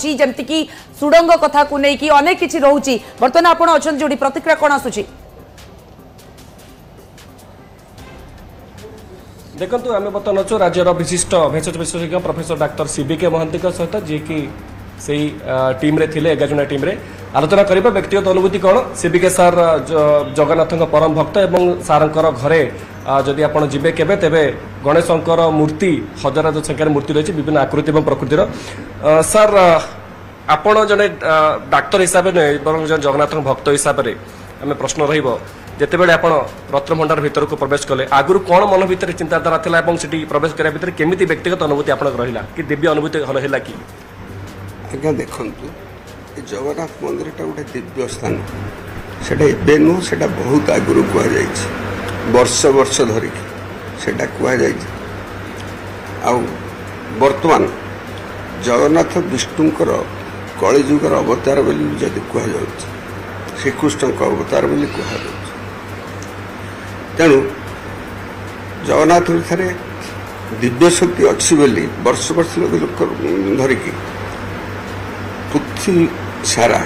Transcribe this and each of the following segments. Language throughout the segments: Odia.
रही जमती कि सुडंग कथा को लेकिन अनेक किसी रोचे बर्तमान आप जोड़ी प्रतिक्रिया कौन आसूँ देखु आम बर्तमान अच्छु राज्यर विशिष्ट भेषज विशेषज्ञ प्रोफेसर डाक्टर सीबीके महांती सहित जी कि से टीम रे थिले 11 जन टीम रे आलोचना करबा व्यक्तिगत अनुभूति कौन सीबीके सार जगन्नाथ परम भक्त एवं सारंकर घरे जदि आपण जिबे केबे तेबे गणेशंकर मूर्ति हजार संख्यार मूर्ति रही विभिन्न आकृति और प्रकृतिर सार आपण जने डाक्तर हिसाब से जन जगन्नाथ भक्त हिसाब से आम प्रश्न रहिबो जितेबाला आप रत्नभंडार भीतर को प्रवेश कले आगुरी कौन मन भीतर चिंताधारा था प्रवेश करने भितर केमी व्यक्तिगत अनुभूति आप रहा कि दिव्य अनुभूति है कि आज्ञा देखु जगन्नाथ मंदिर गोटे दिव्य स्थान से नुह से बहुत आगुरी कहुई वर्ष वर्ष धरिकी से कहुई बर्तमान जगन्नाथ विष्णुकर कलिजुगर अवतार बोली जदि कहु श्रीकृष्ण अवतार बोली कहु तेणु जगन्नाथ ठारे दिव्य शक्ति अच्छी बोली वर्ष वर्ष लोक धरिकी पृथ्वी सारा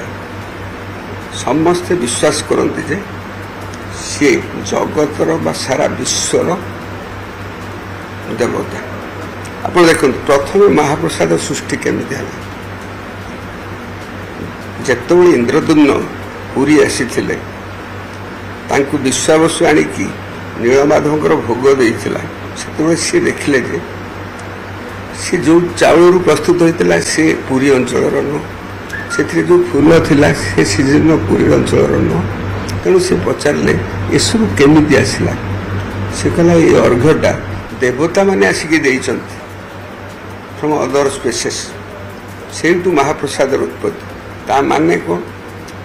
समस्ते विश्वास करते जे सी जगतर बा सारा विश्वर देवता आप देखते प्रथम महाप्रसाद सृष्टि केमी है जितेबाला इंद्रदुम्न पुरी आसी विश्वावसु आणिकी नीलमाधवकर भोग देता से सी देखिले जे सी जो चाउल प्रस्तुत होता सी पुरी अंचल नुह से जो फूल थिला से सीजन पुरी अंचल नुह तेणु से पचारे ये सब केमी आसला से कहला ये अर्घटा देवता माने आसिक फ्रॉम अदर स्पेसेस से महाप्रसाद उत्पत्ति ता माने कौन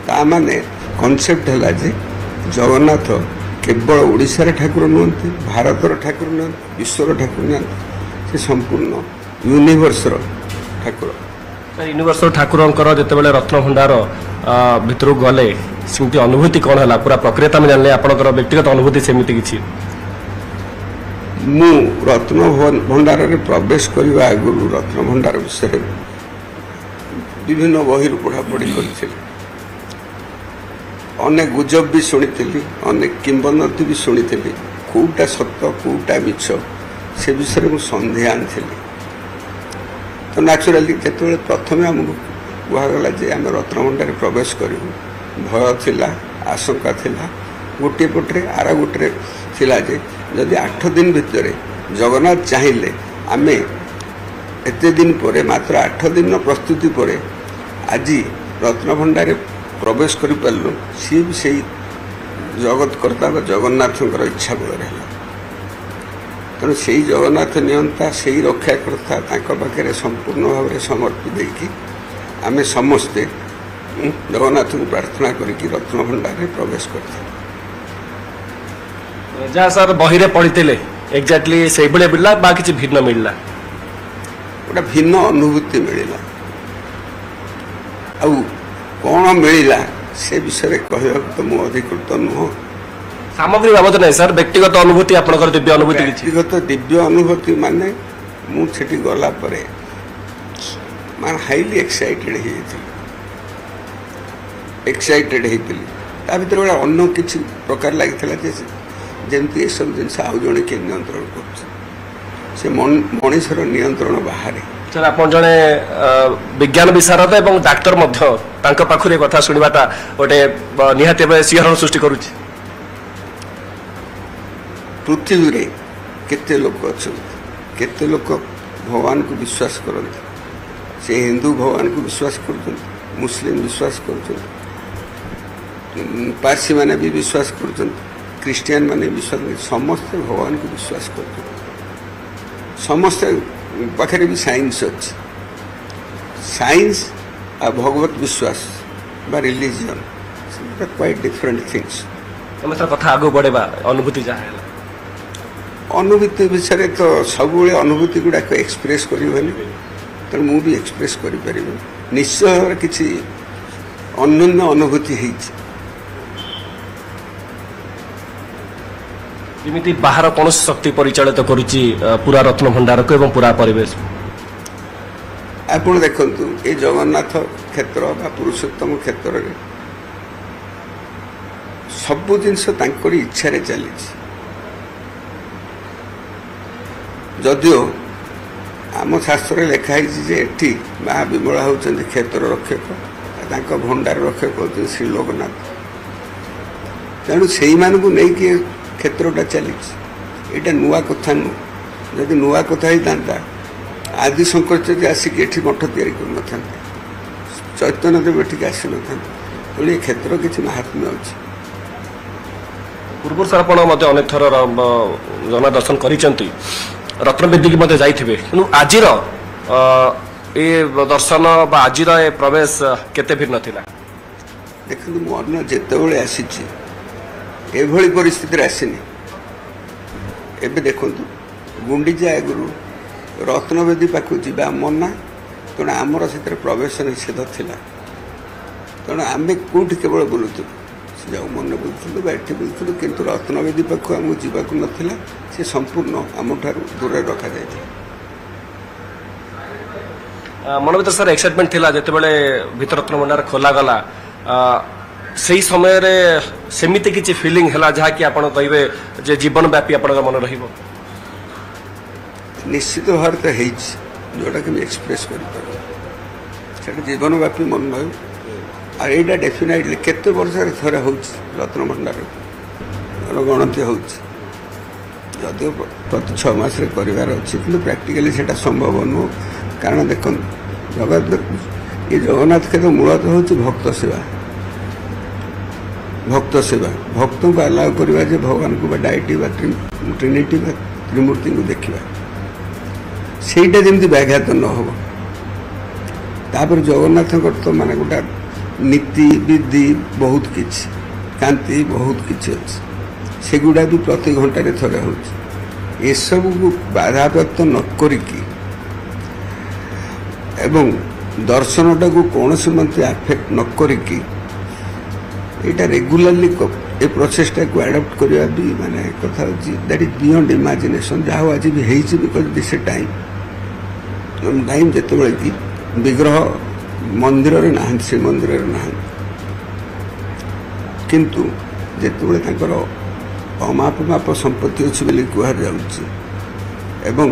ता माने कॉन्सेप्ट है जे जगन्नाथ केवल ओडिशार ठाकुर नुहति भारतर ठाकुर नुहति विश्वर ठाकुर नुहति से संपूर्ण यूनिवर्सर ठाकुर यूनिवर्सल ठाकुर जितेबाला रत्नभंडार भितर गले सेमती अनुभूति कौन है पूरा प्रक्रिया में जानले आपनकर व्यक्तिगत अनुभूति सेमती किछि मु रत्न भंडार रे प्रवेश करने आगु रत्न भंडार विषय विभिन्न बही पढ़ापढ़ी करी अनेक गुजब भी शुणी अनेक किंवदंती भी शुणी कौटा सत्य कौटा मिछ से विषय में सन्देह आनी तो न्याचुराली जो प्रथम आमको कहगला जे आम रत्नभंडार प्रवेश करूँ भय थिला आशंका थिला गोटे पटे आर गोटे थिला जे जदि 8 दिन भितर जगन्नाथ चाहिए आम एते दिन पर मात्र 8 दिन प्रस्तुति पर आज रत्नभंडार प्रवेश कर पार्लु सी भी से जगतकर्ता जगन्नाथ इच्छा बल है तेणु से जगन्नाथ नियंता से रक्षाकर्ता पाखे संपूर्ण भाव में समर्पित देकी आम समस्ते जगन्नाथ को प्रार्थना करी रत्नभंडार में प्रवेश करते जहाँ सर बही रे पढ़ी एक्जाक्टली से मिलला बा किसी भिन्न मिलला गोटे भिन्न अनुभूति मिलला आउ कौन मिलला से विषय कहवा तो मु अधिकृत नुह सामग्री बाबद नहीं सर व्यक्तिगत अनुभूति आपनकर दिव्य अनुभूति व्यक्तिगत दिव्य अनुभूति माने मुझे गला परे मान हाईली एक्साइटेड होती ता भर गोटे अन्न किसी प्रकार लगी जमती ये सब जिन आउ जड़े किए नियंत्रण कर मनीषर नियंत्रण बाहर सर आप जड़े विज्ञान विशारद और डाक्तर पाखुरे कथा शुणवाटा गोटे निहाती शिहरण सृष्टि करुच्ची पृथ्वी रे केते लोक अच्छा केते लोक भगवान को विश्वास करते से हिंदू भगवान को विश्वास कर मुस्लिम विश्वास कर पारसी माने भी विश्वास कर क्रिश्चियन माने विश्वास समस्ते भगवान को विश्वास कर समस्ते पाखे भी साइंस अच्छी साइंस आ भगवत विश्वास बा रिलीजन क्वाइट डिफरेंट थिंग्स कथा आगे बढ़ेबा अनुभूति जहाँ अनुभूति विषय तो सब अनुभूति गुड़ाक एक्सप्रेस करें तेणु मुझे एक्सप्रेस करें निश्चय भाव किसी अन्य अनुभूति जमी बाहर कौन शक्ति परिचालित करुच्ची पूरा रत्नभंडार को एवं पूरा परिवेश ଆପଣ ଦେଖନ୍ତୁ ଏ ଜଗନ୍ନାଥ କ୍ଷେତ୍ର ବା ପୁରୁଷୋତ୍ତମ କ୍ଷେତ୍ରରେ ସବୁ ଜିନିଷ ତାଙ୍କରି ଇଚ୍ଛାରେ ଚାଲିଛି। ଯଦିଓ ଆମ ଶାସ୍ତ୍ରରେ ଲେଖା ହେଇଛି ଯେ ଏଠି ମା ବିମଳା ହେଉଛନ୍ତି କ୍ଷେତ୍ର ରକ୍ଷକ, ତାଙ୍କ ଭଣ୍ଡାର ରକ୍ଷକ ହେଉଛନ୍ତି ଶ୍ରୀ ଲୋକନାଥ। ତେଣୁ ସେଇମାନଙ୍କୁ ନେଇକି କ୍ଷେତ୍ରଟା ଚାଲିଛି। ଏଇଟା ନୂଆ କଥା ନୁହଁ। ଯଦି ନୂଆ କଥା ହେଇଥାନ୍ତା ଆଦି ଶଙ୍କରାଚାର୍ଯ୍ୟ ଆସିକି ଏଠି ମଠ ତିଆରି କରିନଥାନ୍ତେ, ଚୈତନ୍ୟଦେବ ଏଠିକି ଆସିନଥାନ୍ତେ। ତେଣୁ ଏ କ୍ଷେତ୍ର କିଛି ମାହାତ୍ମ୍ୟ ଅଛି। ପୂର୍ବରୁ ସାର୍ ଆପଣ ମଧ୍ୟ ଅନେକ ଥର ଜଗନ୍ନାଥ ଦର୍ଶନ କରିଛନ୍ତି, ରତ୍ନବେଦୀକି ମଧ୍ୟ ଯାଇଥିବେ, କିନ୍ତୁ ଆଜିର ଏ ଦର୍ଶନ ବା ଆଜିର ଏ ପ୍ରବେଶ କେତେ ଭିନ୍ନ ଥିଲା? ଦେଖନ୍ତୁ ମୁଁ ଅନ୍ୟ ଯେତେବେଳେ ଆସିଛି ଏଭଳି ପରିସ୍ଥିତିରେ ଆସିନି। ଏବେ ଦେଖନ୍ତୁ ଗୁଣ୍ଡିଚା ଆଗରୁ ରତ୍ନବେଦୀ ପାଖକୁ ଯିବା ମନା, ତେଣୁ ଆମର ସେଥିରେ ପ୍ରବେଶ ନିଷେଧ ଥିଲା। ତେଣୁ ଆମେ କେଉଁଠି କେବଳ ବୁଲୁଥିଲୁ, ସେ ଯାଉ ମନେ ବୁଲୁଥିଲୁ ବା ଏଠି ବୁଲୁଥିଲୁ, କିନ୍ତୁ ରତ୍ନବେଦୀ ପାଖକୁ ଆମକୁ ଯିବାକୁ ନଥିଲା। ସେ ସମ୍ପୂର୍ଣ୍ଣ ଆମଠାରୁ ଦୂରରେ ରଖାଯାଇଥିଲା। ମନ ଭିତରେ ସାର୍ ଏକ୍ସାଇଟମେଣ୍ଟ ଥିଲା ଯେତେବେଳେ ଭିତରତ୍ନ ଭଣ୍ଡାର ଖୋଲାଗଲା, ସେହି ସମୟରେ ସେମିତି କିଛି ଫିଲିଂ ହେଲା ଯାହାକି ଆପଣ କହିବେ ଯେ ଜୀବନ ବ୍ୟାପୀ ଆପଣଙ୍କ ମନେ ରହିବ? ନିଶ୍ଚିତ ଭାବରେ ତ ହେଇଛି, ଯେଉଁଟାକି ମୁଁ ଏକ୍ସପ୍ରେସ୍ କରିପାରିବି। ସେଇଟା ଜୀବନ ବ୍ୟାପୀ ମନେ ରହିବ। ଆଉ ଏଇଟା ଡେଫିନେଟଲି କେତେ ବର୍ଷରେ ଥରେ ହେଉଛି ରତ୍ନଭଣ୍ଡାର ଗଣତି ହେଉଛି। ଯଦିଓ ପ୍ରତି 6 ମାସରେ କରିବାର ଅଛି, କିନ୍ତୁ ପ୍ରାକ୍ଟିକାଲି ସେଇଟା ସମ୍ଭବ ନୁହଁ। କାରଣ ଦେଖନ୍ତୁ ଏ ଜଗନ୍ନାଥ କ୍ଷେତ୍ର ମୂଳତଃ ହେଉଛି ଭକ୍ତ ସେବା। ଭକ୍ତ ସେବା, ଭକ୍ତଙ୍କୁ ଆଲାଉ କରିବା ଯେ ଭଗବାନଙ୍କୁ ବା ଡାଇଟି ବା ଟ୍ରିନିଟି ବା ତ୍ରିମୂର୍ତ୍ତିଙ୍କୁ ଦେଖିବା, ସେଇଟା ଯେମିତି ବ୍ୟାଘାତ ନ ହେବ। ତାପରେ ଜଗନ୍ନାଥଙ୍କର ତ ମାନେ ଗୋଟେ ନୀତି ବିଧି ବହୁତ କିଛି, କାନ୍ତି ବହୁତ କିଛି ଅଛି, ସେଗୁଡ଼ା ବି ପ୍ରତି ଘଣ୍ଟାରେ ଥରେ ହେଉଛି। ଏସବୁକୁ ବାଧାପ୍ରାପ୍ତ ନ କରିକି ଏବଂ ଦର୍ଶନଟାକୁ କୌଣସି ମତେ ଆଫେକ୍ଟ ନ କରିକି ଏଇଟା ରେଗୁଲାରଲି ଏ ପ୍ରୋସେସଟାକୁ ଆଡପ୍ଟ କରିବା ବି ମାନେ କଥା ହେଉଛି ଦ୍ୟାଟ୍ ଇଜ୍ ବିୟଣ୍ଡ ଇମାଜିନେସନ୍। ଯାହା ହଉ ଆଜି ବି ହେଇଛି, ବିକଜ ଦିସ୍ ଏ ଟାଇମ୍ ଯେତେବେଳେ କି ବିଗ୍ରହ ମନ୍ଦିରରେ ନାହାନ୍ତି, ଶ୍ରୀମନ୍ଦିରରେ ନାହାନ୍ତି, କିନ୍ତୁ ଯେତେବେଳେ ତାଙ୍କର ଅମାପ ମାପ ସମ୍ପତ୍ତି ଅଛି ବୋଲି କୁହାଯାଉଛି ଏବଂ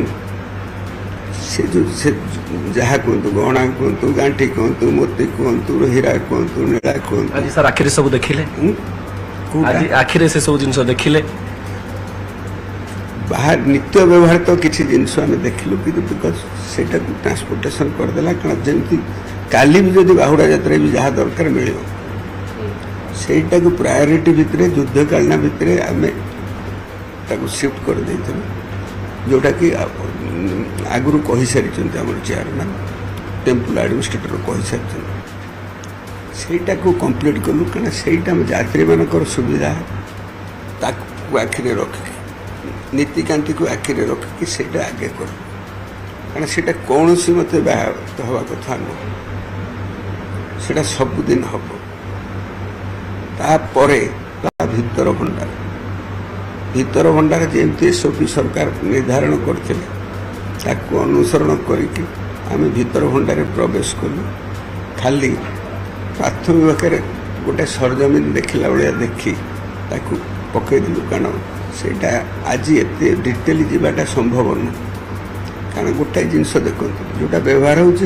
ସେ ଯାହା କୁହନ୍ତୁ, ଗହଣା କୁହନ୍ତୁ, ଗାଣ୍ଠି କୁହନ୍ତୁ, ମୋତି କୁହନ୍ତୁ, ହୀରା କୁହନ୍ତୁ, ନୀଳା କୁହନ୍ତୁ, ଆଜି ସାର୍ ଆଖିରେ ସବୁ ଦେଖିଲେ? ଆଜି ଆଖିରେ ସେ ସବୁ ଜିନିଷ ଦେଖିଲେ? ବାହାର ନିତ୍ୟ ବ୍ୟବହାର ତ କିଛି ଜିନିଷ ଆମେ ଦେଖିଲୁ, କିନ୍ତୁ ବିକଜ ସେଇଟାକୁ ଟ୍ରାନ୍ସପୋର୍ଟେସନ କରିଦେଲା। କାରଣ ଯେମିତି କାଲି ବି ଯଦି ବାହୁଡ଼ା ଯାତ୍ରା ବି ଯାହା ଦରକାର ମିଳିବ, ସେଇଟାକୁ ପ୍ରାୟୋରିଟି ଭିତରେ ଯୁଦ୍ଧକାଳୀନ ଭିତରେ ଆମେ ତାକୁ ସିଫ୍ଟ କରିଦେଇଥିଲୁ, ଯେଉଁଟାକି ଆଗରୁ କହିସାରିଛନ୍ତି ଆମର ଚେୟାରମ୍ୟାନ୍, ଟେମ୍ପଲ ଆଡମିନିଷ୍ଟ୍ରେଟର କହିସାରିଛନ୍ତି। ସେଇଟାକୁ କମ୍ପ୍ଲିଟ୍ କଲୁ, କାରଣ ସେଇଟା ଆମ ଯାତ୍ରୀମାନଙ୍କର ସୁବିଧା ତାକୁ ଆଖିରେ ରଖିକି, ନୀତିକାନ୍ତିକୁ ଆଖିରେ ରଖିକି ସେଇଟା ଆଗେ କରୁ। କାରଣ ସେଇଟା କୌଣସି ମତେ ବ୍ୟାହତ ହେବା କଥା ନୁହଁ, ସେଇଟା ସବୁଦିନ ହେବ। ତାପରେ ଭିତର ଭଣ୍ଡାର ଯେମିତି ଏସ୍ଓପି ସରକାର ନିର୍ଦ୍ଧାରଣ କରିଥିଲେ, ତାକୁ ଅନୁସରଣ କରିକି ଆମେ ଭିତର ଭଣ୍ଡାରରେ ପ୍ରବେଶ କଲୁ। ଖାଲି ପ୍ରାଥମିକ ଭାବରେ ଗୋଟେ ସରଜମିନ ଦେଖିଲା ଭଳିଆ ଦେଖି ତାକୁ ପକାଇଦେଲୁ, କାରଣ ସେଇଟା ଆଜି ଏତେ ଡିଟେଲି ଯିବାଟା ସମ୍ଭବ ନୁହେଁ। କାରଣ ଗୋଟାଏ ଜିନିଷ ଦେଖନ୍ତୁ, ଯେଉଁଟା ବ୍ୟବହାର ହେଉଛି,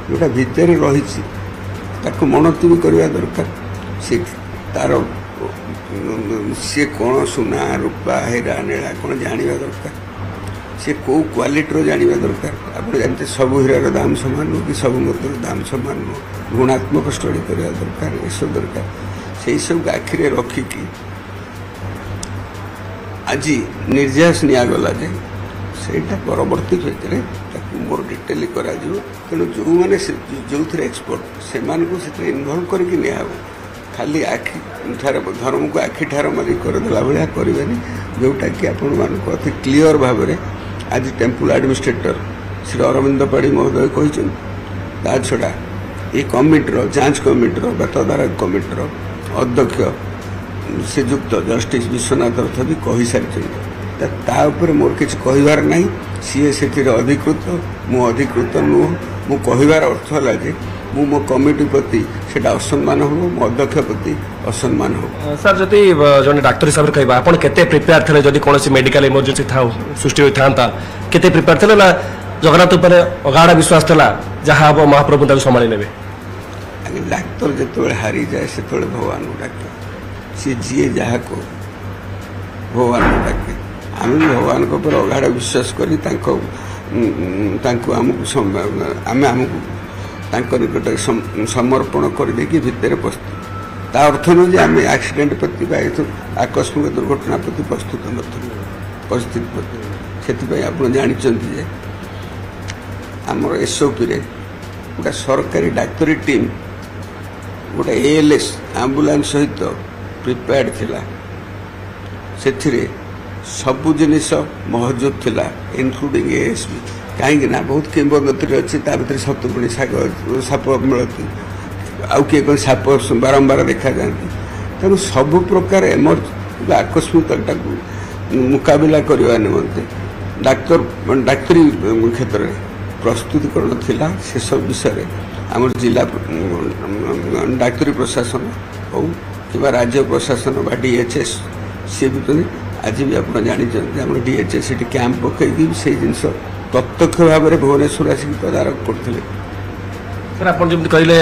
ଯେଉଁଟା ଭିତରେ ରହିଛି ତାକୁ ମଣତି ବି କରିବା ଦରକାର। ସେ ତାର ସିଏ କ'ଣ ସୁନା ରୂପା ହୀରା ନୀଳା କ'ଣ ଜାଣିବା ଦରକାର, ସେ କେଉଁ କ୍ୱାଲିଟିର ଜାଣିବା ଦରକାର। ଆପଣ ଜାଣିତେ ସବୁ ହୀରାର ଦାମ ସମାନ ନୁହଁ କି ସବୁ ମୋତିର ଦାମ ସମାନ ନୁହଁ, ଗୁଣାତ୍ମକ ଷ୍ଟଡି କରିବା ଦରକାର, ଏସବୁ ଦରକାର। ସେଇ ସବୁକୁ ଆଖିରେ ରଖିକି ଆଜି ନିର୍ଦ୍ଦେଶ ନିଆଗଲା ଯେ ସେଇଟା ପରବର୍ତ୍ତୀ କ୍ଷେତ୍ରରେ ତାକୁ ମୋର ଡିଟେଲି କରାଯିବ। ତେଣୁ ଯେଉଁମାନେ ଯେଉଁଥିରେ ଏକ୍ସପର୍ଟ ସେମାନଙ୍କୁ ସେଥିରେ ଇନଭଲ୍ଭ କରିକି ନିଆହେବ। ଖାଲି ଆଖି ଧର୍ମକୁ ଆଖି ଠାର ମାରି କରିଦେଲା ଭଳିଆ କରିବେନି, ଯେଉଁଟାକି ଆପଣମାନଙ୍କୁ ଅତି କ୍ଲିଅର ଭାବରେ ଆଜି ଟେମ୍ପଲ ଆଡମିନିଷ୍ଟ୍ରେଟର ଶ୍ରୀ ଅରବିନ୍ଦ ପାଢ଼ୀ ମହୋଦୟ କହିଛନ୍ତି। ତା ଛଡ଼ା ଏ କମିଟିର ଯାଞ୍ଚ କମିଟିର ବା ତଦାରଖ କମିଟିର ଅଧ୍ୟକ୍ଷ ଶ୍ରୀଯୁକ୍ତ ଜଷ୍ଟିସ୍ ବିଶ୍ୱନାଥ ରଥ ବି କହିସାରିଛନ୍ତି। ତା ଉପରେ ମୋର କିଛି କହିବାର ନାହିଁ। ସିଏ ସେଥିରେ ଅଧିକୃତ, ମୁଁ ଅଧିକୃତ ନୁହଁ। ମୁଁ କହିବାର ଅର୍ଥ ହେଲା ଯେ ମୁଁ ମୋ କମିଟି ପ୍ରତି ସେଟା ଅସମ୍ମାନ ହେବ, ମୋ ଅଧ୍ୟକ୍ଷ ପ୍ରତି ଅସମ୍ମାନ ହେବ। ସାର୍ ଯଦି ଜଣେ ଡାକ୍ତର ହିସାବରେ କହିବା ଆପଣ କେତେ ପ୍ରିପେୟାର ଥିଲେ ଯଦି କୌଣସି ମେଡିକାଲ ଇମର୍ଜେନ୍ସି ସୃଷ୍ଟି ହୋଇଥାନ୍ତା, କେତେ ପ୍ରିପେୟାର ଥିଲେ ନା ଜଗନ୍ନାଥ ଉପରେ ଅଗାଢ ବିଶ୍ୱାସ ଥିଲା ଯାହା ହବ ମହାପ୍ରଭୁ ତାକୁ ସମ୍ଭାଳି ନେବେ? ଆଜ୍ଞା, ଡାକ୍ତର ଯେତେବେଳେ ହାରିଯାଏ ସେତେବେଳେ ଭଗବାନଙ୍କୁ ଡାକେ, ସିଏ ଯିଏ ଯାହା କହୁ ଭଗବାନଙ୍କୁ ଡାକେ। ଆମେ ବି ଭଗବାନଙ୍କ ଉପରେ ଅଗାଢ ବିଶ୍ୱାସ କରି ତାଙ୍କୁ ଆମକୁ ଆମକୁ ତାଙ୍କ ନିକଟରେ ସମର୍ପଣ କରିଦେଇକି ଭିତରେ ପ୍ରସ୍ତୁତ। ତା ଅର୍ଥ ନୁହେଁ ଯେ ଆମେ ଆକ୍ସିଡେଣ୍ଟ ପ୍ରତି ବା ଆକସ୍ମିକ ଦୁର୍ଘଟଣା ପ୍ରତି ପ୍ରସ୍ତୁତ ନଥିଲୁ, ପରିସ୍ଥିତି ପ୍ରତି। ସେଥିପାଇଁ ଆପଣ ଜାଣିଛନ୍ତି ଯେ ଆମର ଏସ୍ଓପିରେ ଗୋଟେ ସରକାରୀ ଡାକ୍ତରୀ ଟିମ୍ ଗୋଟେ ALS ଆମ୍ବୁଲାନ୍ସ ସହିତ ପ୍ରିପେୟାର୍ଡ ଥିଲା। ସେଥିରେ ସବୁ ଜିନିଷ ମହଜୁଦ ଥିଲା, ଇନକ୍ଲୁଡିଂ ASP। କାହିଁକି ନା ବହୁତ କିମ୍ବଦନ୍ତୀ ଅଛି, ତା ଭିତରେ ସତୁପୁଣି ସାପ ମିଳନ୍ତି, ଆଉ କିଏ କ'ଣ ସାପ ବାରମ୍ବାର ଦେଖାଯାଆନ୍ତି। ତେଣୁ ସବୁ ପ୍ରକାର ଆକସ୍ମିକତାକୁ ମୁକାବିଲା କରିବା ନିମନ୍ତେ ଡାକ୍ତରୀ କ୍ଷେତ୍ରରେ ପ୍ରସ୍ତୁତିକରଣ ଥିଲା। ସେସବୁ ବିଷୟରେ ଆମର ଜିଲ୍ଲା ଡାକ୍ତରୀ ପ୍ରଶାସନ ହେଉ କିମ୍ବା ରାଜ୍ୟ ପ୍ରଶାସନ ବା DHS ସେ ଭିତରେ ଆଜି ବି ଆପଣ ଜାଣିଛନ୍ତି ଆମର DHS ସେଠି କ୍ୟାମ୍ପ ପକାଇକି ସେଇ ଜିନିଷ ପ୍ରତ୍ୟକ୍ଷ ଭାବରେ ଭୁବନେଶ୍ୱର ଆସିକି ତଦାରଖ କରୁଥିଲେ। ସାର୍ ଆପଣ ଯେମିତି କହିଲେ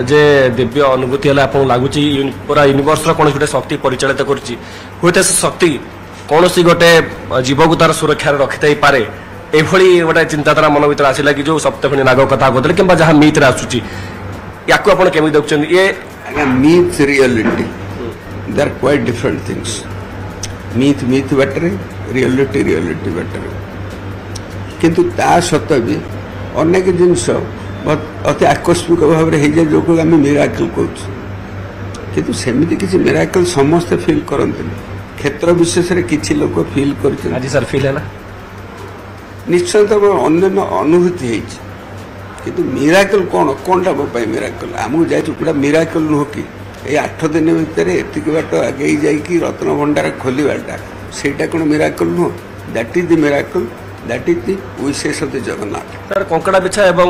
ଯେ ଦିବ୍ୟ ଅନୁଭୂତି ହେଲେ ଆପଣଙ୍କୁ ଲାଗୁଛି ପୁରା ୟୁନିଭର୍ସର କୌଣସି ଗୋଟେ ଶକ୍ତି ପରିଚାଳିତ କରୁଛି, ହୁଏତ ସେ ଶକ୍ତି କୌଣସି ଗୋଟେ ଜୀବକୁ ତାର ସୁରକ୍ଷାରେ ରଖିଥାଇପାରେ। ଏଭଳି ଗୋଟେ ଚିନ୍ତାଧାରା ମନ ଭିତରେ ଆସିଲା କି ଯୋଉ ସପ୍ତଫେଣୀ ନାଗ କଥା କହୁଥିଲେ କିମ୍ବା ଯାହା ମିଥରେ ଆସୁଛି, ୟାକୁ ଆପଣ କେମିତି ଦେଖୁଛନ୍ତି? ଆଜ୍ଞା, ମିଥ୍ ରିଅଲିଟି ଦେ ଆର୍ କ୍ୱାଇଟ୍ ଡିଫରେଣ୍ଟ ଥିଙ୍ଗସ୍। ମିଥ୍ ବାଟରେ, ରିଅଲିଟି ବାଟରେ। କିନ୍ତୁ ତା ସତ୍ତ୍ୱେ ବି ଅନେକ ଜିନିଷ ଅତି ଆକସ୍ମିକ ଭାବରେ ହେଇଯାଏ, ଯୋଉକୁ ଆମେ ମିରାକଲ କହୁଛୁ। କିନ୍ତୁ ସେମିତି କିଛି ମିରାକଲ ସମସ୍ତେ ଫିଲ୍ କରନ୍ତିନି। କ୍ଷେତ୍ର ବିଶେଷରେ କିଛି ଲୋକ ଫିଲ୍ କରିଛନ୍ତି। ଆଜି ସାର୍ ଫିଲ୍ ହେଲା ନିଶ୍ଚୟ ଅନ୍ୟାନ୍ୟ ଅନୁଭୂତି ହେଇଛି। କିନ୍ତୁ ମିରାକଲ କଣଟା ମୋ ପାଇଁ ମିରାକଲ? ଆମକୁ ଯାଇଛୁ ପୁରା ମିରାକଲ ନୁହଁ କି ଏଇ 8 ଦିନ ଭିତରେ ଏତିକି ବାଟ ଆଗେଇ ଯାଇକି ରତ୍ନ ଭଣ୍ଡାର ଖୋଲିବାଟା, ସେଇଟା କ'ଣ ମିରାକଲ ନୁହଁ? That is the miracle, that is the wishes of the Jagannath. Sir କଙ୍କଡ଼ା ବିଛା ଏବଂ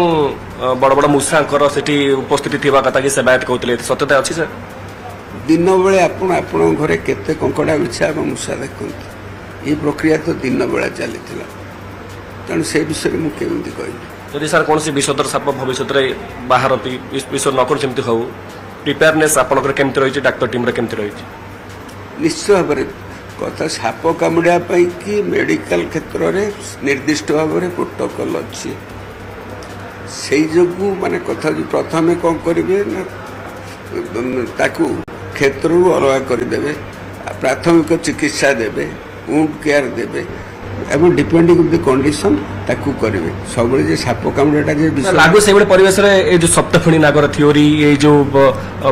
ବଡ଼ ବଡ଼ ମୂଷାଙ୍କର ସେଠି ଉପସ୍ଥିତି ଥିବା କଥା କି ସେବାୟତ କହୁଥିଲେ, ସତ୍ୟତା ଅଛି ସାର୍? ଦିନ ବେଳେ ଆପଣଙ୍କ ଘରେ କେତେ କଙ୍କଡ଼ା ବିଛା ଏବଂ ମୂଷା ଦେଖନ୍ତି? এই প্রক্রিয়া তো দিন বেলা চালিଥିଲା। ତେଣୁ ସେ ବିଷୟରେ ମୁଁ କେମିତି କହିବି? ଯଦି ସାର୍ କୌଣସି ବିଷଧର ସାପ ଭବିଷ୍ୟତରେ ବାହାରନ୍ତି, ବିଷୟ ନ କରୁ ଯେମିତି ହଉ, ପ୍ରିପେୟାରନେସ୍ ଆପଣଙ୍କର କେମିତି ରହିଛି, ଡାକ୍ତର ଟିମ୍ର କେମିତି ରହିଛି? ନିଶ୍ଚୟ ଭାବରେ କଥା ସାପ କାମୁଡ଼ିବା ପାଇଁ କି ମେଡିକାଲ କ୍ଷେତ୍ରରେ ନିର୍ଦ୍ଦିଷ୍ଟ ଭାବରେ ପ୍ରୋଟୋକଲ ଅଛି। ସେଇ ଯୋଗୁଁ ମାନେ କଥା ପ୍ରଥମେ କ'ଣ କରିବେ ନା ତାକୁ କ୍ଷେତ୍ରରୁ ଅଲଗା କରିଦେବେ, ପ୍ରାଥମିକ ଚିକିତ୍ସା ଦେବେ, ଉଣ୍ଡ କେୟାର ଦେବେ ଏବଂ ଡିପେଣ୍ଡିଂ ଅନ୍ ଦି କଣ୍ଡିସନ ତାକୁ କରିବେ। ସବୁବେଳେ ଯେ ସାପ କାମୁଡ଼ାଟା ଯେ ଲାଗୁ ସେଇଭଳି ପରିବେଶରେ ଏଇ ଯୋଉ ସପ୍ତଫେଣୀ ନାଗର ଥିଓରି, ଏଇ ଯୋଉ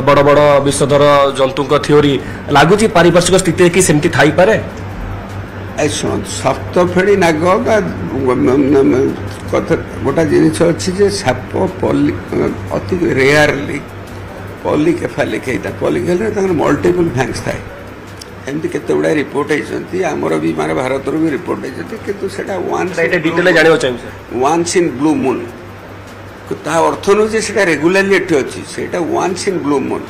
ବଡ ବଡ ବିଷଧର ଜନ୍ତୁଙ୍କ ଥିଓରି ଲାଗୁଛି ପାରିପାର୍ଶ୍ୱିକ ସ୍ଥିତିରେ କି ସେମିତି ଥାଇପାରେ? ଶୁଣନ୍ତୁ, ସପ୍ତଫେଣୀ ନାଗ ବା କଥା ଗୋଟା ଜିନିଷ ଅଛି ଯେ ସାପ ଅତି ରେୟାରଲି ପଲିକେଫାଲିକ୍ ହେଇଥାଏ। ପଲିକେଫାଲିକ୍ ତାଙ୍କର ମଲ୍ଟିପୁଲ ଫ୍ୟାଙ୍କ୍ସ ଥାଏ। ଏମିତି କେତେ ଗୁଡ଼ାଏ ରିପୋର୍ଟ ହେଇଛନ୍ତି, ଆମର ବି ମାନେ ଭାରତରୁ ବି ରିପୋର୍ଟ ହେଇଛନ୍ତି। କିନ୍ତୁ ସେଇଟା ୱାନ୍ସ ଇନ୍ ବ୍ଲୁ ମୁନ୍। ତା ଅର୍ଥ ନୁହେଁ ଯେ ସେଇଟା ରେଗୁଲାରଲି ଏଠି ଅଛି, ସେଇଟା once in blue moon.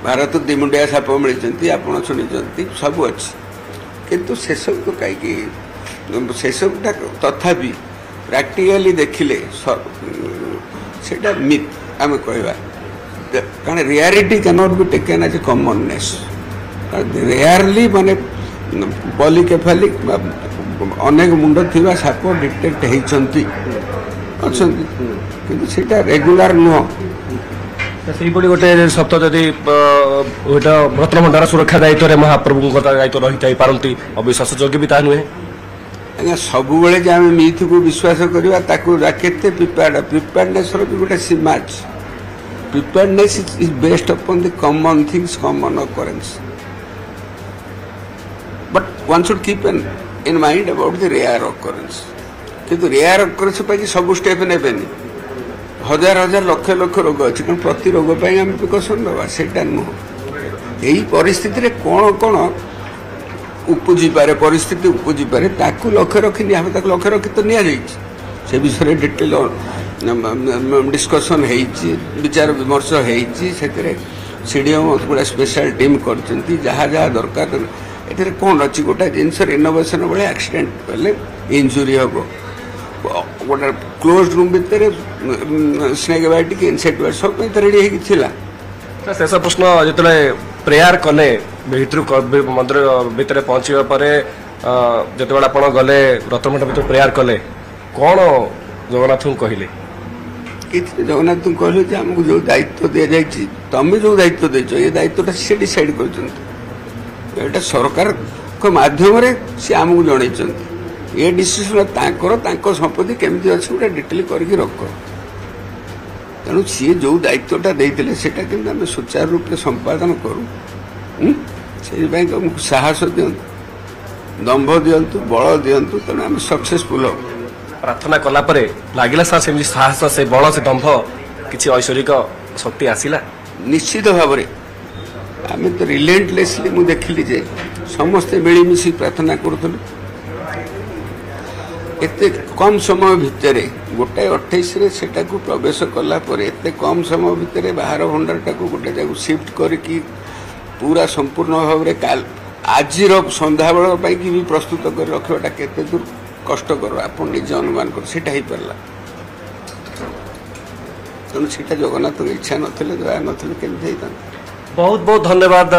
Bharat ଦିମୁଣ୍ଡିଆ ସାପ ମିଳିଛନ୍ତି, ଆପଣ ଶୁଣିଛନ୍ତି, ସବୁ ଅଛି। କିନ୍ତୁ ସେସବୁକୁ କାହିଁକି ସେସବୁଟା ତଥାପି ପ୍ରାକ୍ଟିକାଲି ଦେଖିଲେ ସେଇଟା ମିଥ୍ ଆମେ କହିବା, କାରଣ rarity can't be taken as a commonness. Rarely ମାନେ ପଲିକେଫାଲିକ୍ ଅନେକ ମୁଣ୍ଡ ଥିବା ସାପ ଡିଟେକ୍ଟ ହେଇଛନ୍ତି, ଅଛନ୍ତି, କିନ୍ତୁ ସେଇଟା ରେଗୁଲାର ନୁହଁ। ସେଇଭଳି ଗୋଟେ ସପ୍ତ ଯଦି ରତ୍ନଭଣ୍ଡାର ସୁରକ୍ଷା ଦାୟିତ୍ୱରେ ମହାପ୍ରଭୁଙ୍କ ଦାୟିତ୍ୱ ରହିଥାଇ ପାରନ୍ତି, ଅବିଶ୍ୱାସ ଯୋଗ୍ୟ ବି ତାହା ନୁହେଁ। ଆଜ୍ଞା, ସବୁବେଳେ ଯେ ଆମେ ମିଥକୁ ବିଶ୍ୱାସ କରିବା ତାକୁ କେତେ ପ୍ରିପେୟାର୍ଡନେସ୍ର ବି ଗୋଟେ ସୀମା ଅଛି। Preparedness is based upon the common things, common occurrence. But one should keep in mind about the rare occurrence. କିନ୍ତୁ ରେୟାର ଅକରେନ୍ସ ପାଇଁ ସବୁ ଷ୍ଟେପ୍ ନେବେନି। ହଜାର ହଜାର ଲକ୍ଷ ଲକ୍ଷ ରୋଗ ଅଛି, କାରଣ ପ୍ରତି ରୋଗ ପାଇଁ ଆମେ ପ୍ରିକସନ୍ ନେବା, ସେଇଟା ନୁହଁ। ଏଇ ପରିସ୍ଥିତିରେ କ'ଣ କ'ଣ ଉପୁଜିପାରେ, ପରିସ୍ଥିତି ଉପୁଜିପାରେ, ତାକୁ ଲକ୍ଷ୍ୟ ରଖିନି ଆମେ, ତାକୁ ଲକ୍ଷ୍ୟ ରଖି ତ ନିଆଯାଇଛି। ସେ ବିଷୟରେ ଡିଟେଲ डिस्कसन विचार विमर्श होती सीडीएम गोटे स्पेशल टीम कर जहाँ जहाँ दरकार ये कौन अच्छी गोटे जिनस इनोवेशन भाई एक्सीडेंट कले इंजुरी हम गोटे क्लोज रूम भितर स्नेक बाइट इनसेक्ट बाइट सब रेडी होगी शेष प्रश्न जो प्रेयर कले मंदिर भितर पहुँचा पर जो आप गले रत्नमठ भर प्रेयर कले कौन जगन्नाथ को कहले जगन्नाथ कहले आमको जो दायित्व दि जाए तुम्हें जो दायित्व देच ये दायित्वटा सी डिसाइड कर सरकार माध्यम सी आमको जन ये डिसीजन संपत्ति केमती अच्छे गोटे डिटेल करके रख तेणु सी जो दायित्वटा देते आम सुचारू रूप से संपादन करूँ से साहस दिंतु दंभ दिंतु बल दिंतु तेणु आम सक्सेसफुल हो प्रार्थना कला परे लागिला सार से साहस से बल से दंभ किसी ऐश्वर्यिक शक्ति आसिला निश्चित भाव में आम तो रिलेंटलेसली मुझे देखिली जे समस्ते मिलमिशी प्रार्थना करूँ एते कम समय भितर गोटे 28 को प्रवेश कला एते कम समय भितर बाहर भंडारटा को गोटे जगह शिफ्ट करके पूरा संपूर्ण भाव में काल आज संध्या बेल भी प्रस्तुत कर रखाटा केते दूर कष्टकर आप निजे अनुमान कर पारा तेणु से जगन्नाथ इच्छा नथिले दया नथिले केमती बहुत बहुत धन्यवाद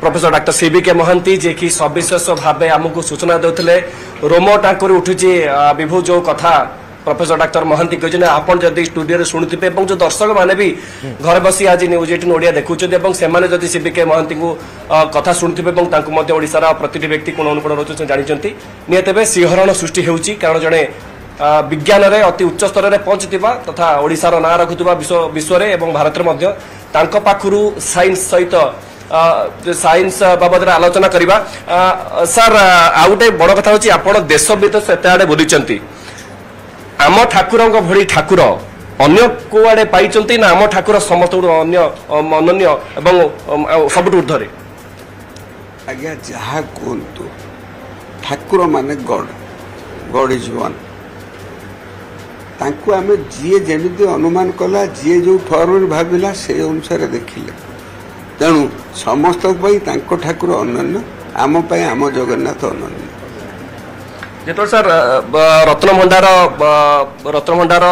प्रोफेसर डॉक्टर सीबीके महांती जे कि सविशेष भाव आमको सूचना देते रोम टांकुर उठुची विभू जो कथा प्रोफेसर डॉक्टर महांती कहते आपन जदि स्टूडियो शुणुवे जो दर्शक मैंने भी घर बसी आज न्यूज 18 ओडिया देखुं से सीबीके महांती को कथा शुणुवे ओडार प्रति व्यक्ति कोण अनुकोण रोचे जानते निहत सिंहरण सृष्टि होती कारण जड़े विज्ञान रे अति उच्च स्तर में पहुंची तथा ओडार ना रखुवा विश्व में भारत में पाखु साइंस सहित साइंस बाबद आलोचना करवा सर आउ गोटे बड़ कथा हूँ आप देश विदेश एत आड़े बुली आम ठाकुर भली ठाकुर अन्य को आड़े पाई ना आम ठाकुर समस्त अनन्य एवं सब ऊर्धरे आज्ञा जहाँ कहतु ठाकुर माने गॉड गॉड इज वन तांको आमे जी जमी अनुमान कला जी जो फॉर्म भाविला से अनुसार देखिले तेणु समस्त ठाकुर अनन्य आम आम जगन्नाथ अनन्य जो सर रत्न भंडार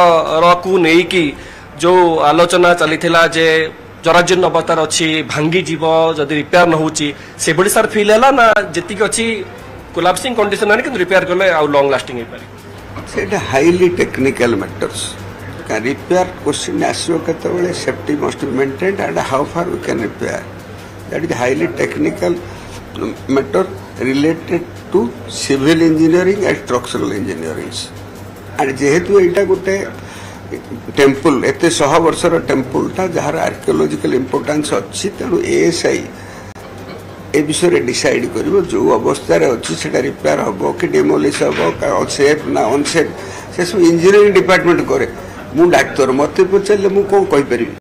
को लेकिन जो आलोचना चली जे जराजीर्ण अवस्था अच्छी भांगी जीव जदि रिपेयर न होची से बड़ी सर फील है ना जी अच्छी कोलाप्सिंग कंडीशन है कि रिपेयर कले आउ लॉन्ग लास्टिंग हो पारे से highly technical matters repair question आसो केतबेले safety must be maintained and how far we can repair that is highly technical matter related to civil engineering and structural engineering and जेहेतु यहाँ गोटे टेम्पल एत 100 वर्षर टेम्पलटा जार आर्कियोलॉजिकल इंपोर्टेंस अच्छी तेणु एएसआई ए विषय डिसाइड कर जो अवस्था अच्छी से रिपेयर हम कि डेमोलिश हम सेफ ना अनसेफ से सब इंजीनियरिंग डिपार्टमेंट करे मु डाक्तर मत पचारे मुझे कौन कहीपर